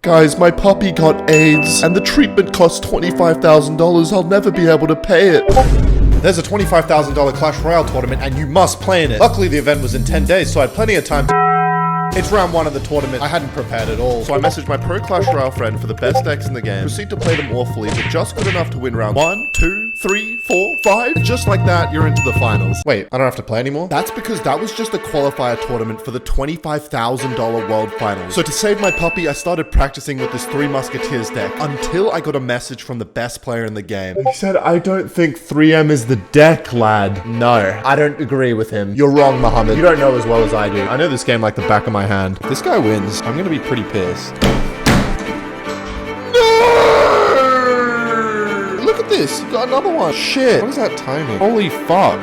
Guys, my puppy got AIDS, and the treatment cost $25,000. I'll never be able to pay it. There's a $25,000 Clash Royale tournament, and you must play in it. Luckily, the event was in 10 days, so I had plenty of time to... It's round 1 of the tournament. I hadn't prepared at all. So I messaged my pro Clash Royale friend for the best decks in the game. Proceed to play them awfully, but just good enough to win round 1, 2, 3, 4, 5. And just like that, you're into the finals. Wait, I don't have to play anymore? That's because that was just a qualifier tournament for the $25,000 World Finals. So to save my puppy, I started practicing with this Three Musketeers deck until I got a message from the best player in the game. He said, I don't think 3M is the deck, lad. No, I don't agree with him. You're wrong, Muhammad. You don't know as well as I do. I know this game like the back of my hand. If this guy wins, I'm gonna be pretty pissed. No! Look at this, you got another one. Shit, what is that timing? Holy fuck,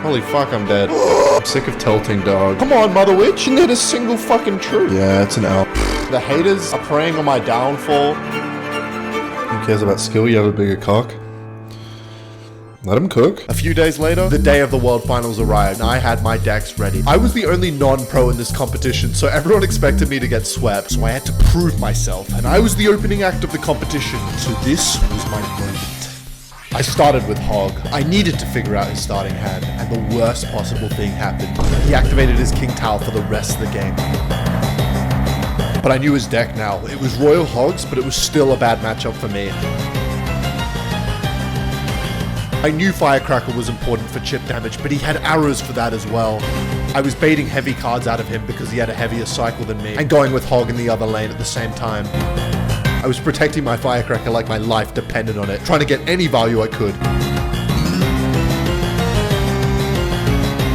I'm dead. I'm sick of tilting, dog. Come on, Mother Witch, you need a single fucking truth. Yeah, it's an L. The haters are preying on my downfall. Who cares about skill? You have a bigger cock. Let him cook. A few days later, the day of the World Finals arrived, and I had my decks ready. I was the only non-pro in this competition, so everyone expected me to get swept, so I had to prove myself, and I was the opening act of the competition, so this was my moment. I started with Hog. I needed to figure out his starting hand, and the worst possible thing happened. He activated his King Tau for the rest of the game. But I knew his deck now. It was Royal Hogs, but it was still a bad matchup for me. I knew Firecracker was important for chip damage, but he had arrows for that as well. I was baiting heavy cards out of him because he had a heavier cycle than me, and going with Hog in the other lane at the same time. I was protecting my Firecracker like my life depended on it, trying to get any value I could.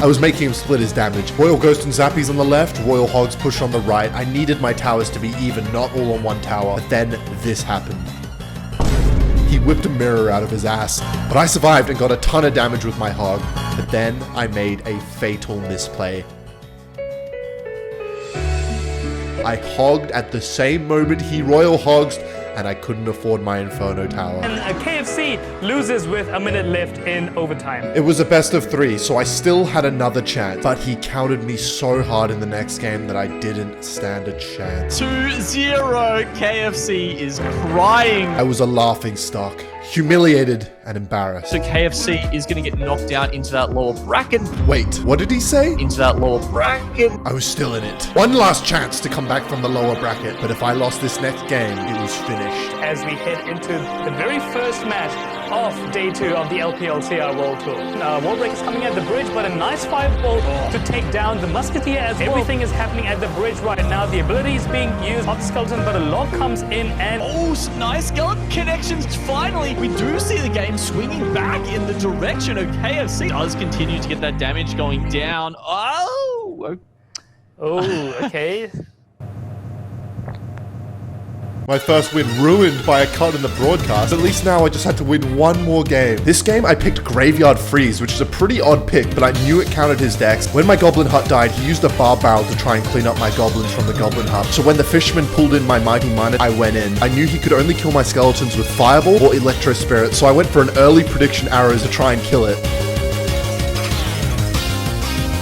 I was making him split his damage. Royal Ghost and Zappies on the left, Royal Hogs push on the right. I needed my towers to be even, not all on one tower. But then this happened. He whipped a mirror out of his ass, but I survived and got a ton of damage with my Hog. But then I made a fatal misplay. I hogged at the same moment he Royal Hogs, and I couldn't afford my Inferno Tower. And KFC loses with a minute left in overtime. It was a best of 3, so I still had another chance, but he countered me so hard in the next game that I didn't stand a chance. 2-0, KFC is crying. I was a laughing stock, humiliated and embarrassed. So KFC is going to get knocked down into that lower bracket. Wait, what did he say? Into that lower bracket. I was still in it. One last chance to come back from the lower bracket, but if I lost this next game, it was finished. As we head into the very first match of day 2 of the LPLCR World Tour. Wallbreak is coming at the bridge, but a nice fireball to take down the Musketeer as well. Everything is happening at the bridge right now. The ability is being used on Skeleton, but a log comes in and... Oh, nice skeleton connections. Finally, we do see the game swinging back in the direction of KFC. Does continue to get that damage going down. Oh, okay. My first win ruined by a cut in the broadcast. At least now I just had to win one more game. This game I picked Graveyard Freeze, which is a pretty odd pick, but I knew it countered his decks. When my Goblin Hut died, he used a Bar Barrel to try and clean up my goblins from the Goblin Hut. So when the Fisherman pulled in my Mighty Miner, I went in. I knew he could only kill my skeletons with Fireball or Electro Spirit, so I went for an early prediction arrows to try and kill it.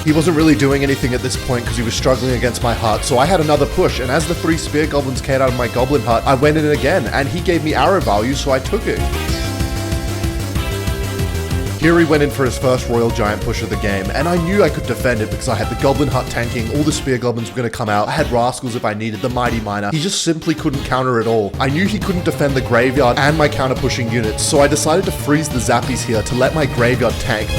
He wasn't really doing anything at this point because he was struggling against my hut, so I had another push, and as the 3 spear goblins came out of my goblin hut, I went in again, and he gave me arrow value, so I took it. Here he went in for his first Royal Giant push of the game, and I knew I could defend it because I had the Goblin Hut tanking, all the Spear Goblins were going to come out, I had Rascals if I needed, the Mighty Miner. He just simply couldn't counter at all. I knew he couldn't defend the Graveyard and my counter pushing units, so I decided to freeze the Zappies here to let my Graveyard tank.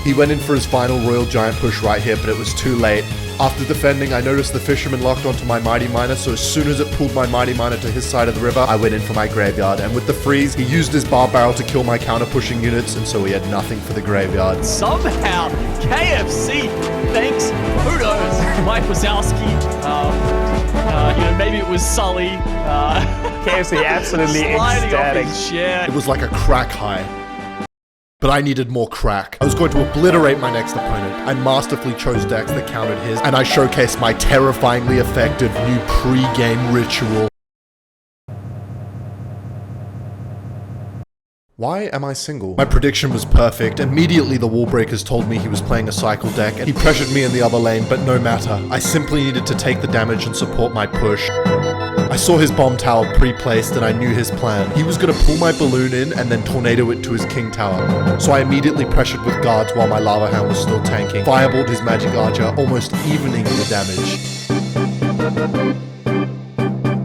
He went in for his final Royal Giant push right here, but it was too late. After defending, I noticed the Fisherman locked onto my Mighty Miner, so as soon as it pulled my Mighty Miner to his side of the river, I went in for my Graveyard. And with the freeze, he used his Bar Barrel to kill my counter-pushing units, and so he had nothing for the Graveyard. Somehow, KFC, thanks, who knows, Mike Wazowski, maybe it was Sully. KFC absolutely ecstatic. It was like a crack high. But I needed more crack. I was going to obliterate my next opponent. I masterfully chose decks that countered his, and I showcased my terrifyingly effective new pre-game ritual. Why am I single? My prediction was perfect. Immediately the Wallbreakers told me he was playing a cycle deck, and he pressured me in the other lane, but no matter. I simply needed to take the damage and support my push. I saw his bomb tower pre-placed and I knew his plan. He was gonna pull my balloon in and then tornado it to his king tower. So I immediately pressured with guards while my lava hound was still tanking. Fireballed his magic archer, almost evening the damage.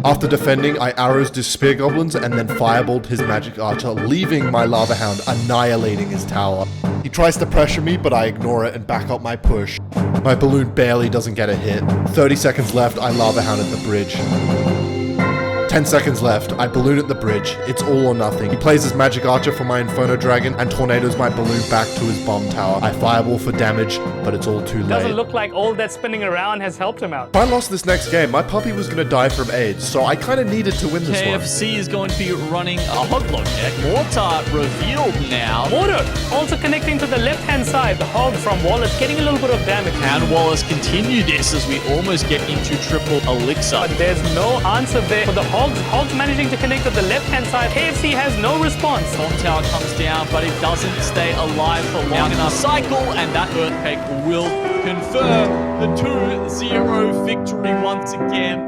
After defending, I arrows his spear goblins and then fireballed his magic archer, leaving my lava hound annihilating his tower. He tries to pressure me, but I ignore it and back up my push. My balloon barely doesn't get a hit. 30 seconds left, I lava hound at the bridge. 10 seconds left, I balloon at the bridge. It's all or nothing. He plays his magic archer for my Inferno Dragon and tornadoes my balloon back to his bomb tower. I fireball for damage, but it's all too late. Doesn't look like all that spinning around has helped him out. If I lost this next game, my puppy was gonna die from AIDS, so I kinda needed to win this one. KFC is going to be running a Hoglog deck. Mortar revealed now. Mortar also connecting to the left-hand side. The hog from Wallace getting a little bit of damage. Can Wallace continue this as we almost get into triple elixir? But there's no answer there for the hogs. Hogs managing to connect to the left-hand side. KFC has no response. Bomb tower comes down, but it doesn't stay alive for long enough. Cycle, and that earthquake will confirm the 2-0 victory once again.